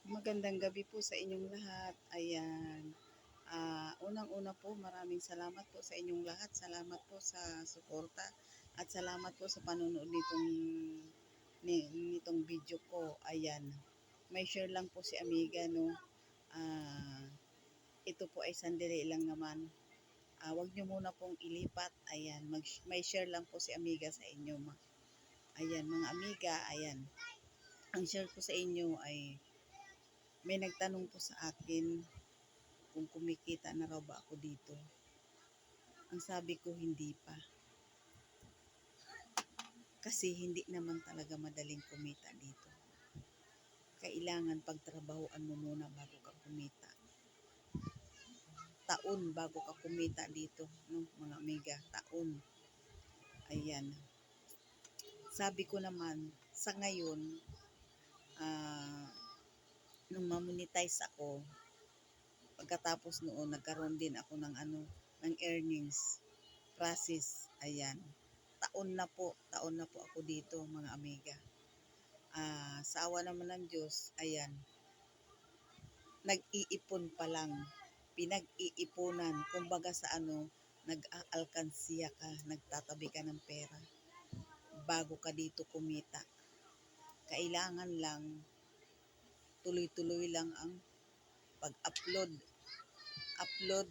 Magandang gabi po sa inyong lahat. Ayan. Unang-una po, maraming salamat po sa inyong lahat. Salamat po sa suporta at salamat po sa panonood nitong video ko. Ayan. May share lang po si Amiga, no. Ito po ay sandali lang naman. Wag nyo muna pong ilipat. Ayan. May share lang po si Amiga sa inyo. Ayan, mga Amiga. Ayan. Ang share ko sa inyo ay may nagtanong po sa akin kung kumikita na raw ba ako dito. Ang sabi ko, hindi pa. Kasi hindi naman talaga madaling kumita dito. Kailangan pagtrabahoan mo muna bago ka kumita. Taon bago ka kumita dito, no, mga amiga. Taon. Ayan. Sabi ko naman, sa ngayon, nung mamonetize ako, pagkatapos noon, nagkaroon din ako ng earnings process. Ayan. Taon na po ako dito, mga amiga. Sa awa naman ng Diyos, ayan, nag-iipon pa lang, pinag-iipunan, kumbaga sa nag-aalkansiya ka, nagtatabi ka ng pera bago ka dito kumita. Kailangan lang, tuloy-tuloy lang ang pag-upload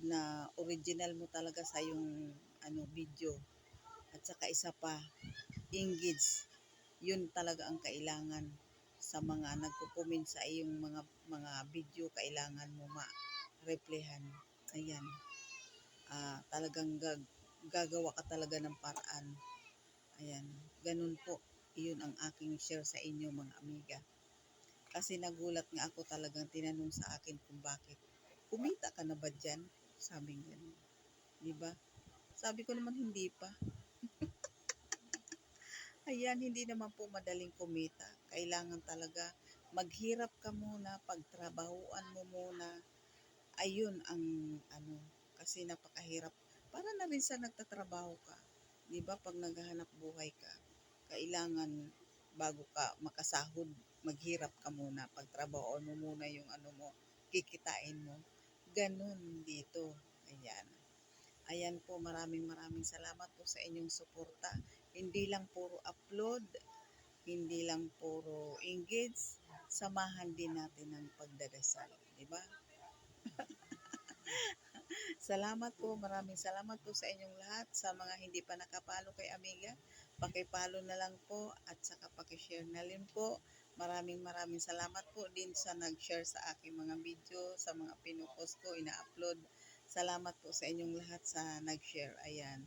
na original mo talaga sa yung video. At saka isa pa, engage. Yun talaga ang kailangan sa mga nagko-comment sa iyong mga video. Kailangan mo ma-replyhan. Ayan. Talagang gagawa ka talaga ng paraan. Ayan. Ganun po. Iyon ang aking share sa inyo, mga amiga. Kasi nagulat nga ako, talagang tinanong sa akin kung bakit. Kumita ka na ba dyan? Sabi nga. Diba? Sabi ko naman hindi pa. Ayan, hindi naman po madaling kumita. Kailangan talaga maghirap ka muna, pagtrabahuan mo muna. Ayun ang kasi napakahirap. Para na rin sa nagtatrabaho ka. 'Di ba? Pag naghahanap buhay ka, kailangan bago ka makasahod, maghirap ka muna, pagtrabahuan mo muna yung mo, kikitain mo. Ganun dito. Ayan. Ayan po, maraming salamat po sa inyong suporta. Hindi lang puro upload, hindi lang puro engage, samahan din natin ng pagdadasal, di ba? Salamat po, maraming salamat po sa inyong lahat. Sa mga hindi pa nakapalo kay Amiga, pakipalo na lang po at saka pakishare na rin po. Maraming salamat po din sa nag-share sa aking mga video, sa mga pinupost ko, ina-upload. Salamat po sa inyong lahat sa nag-share. Ayan.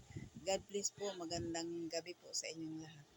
God bless po. Magandang gabi po sa inyong lahat.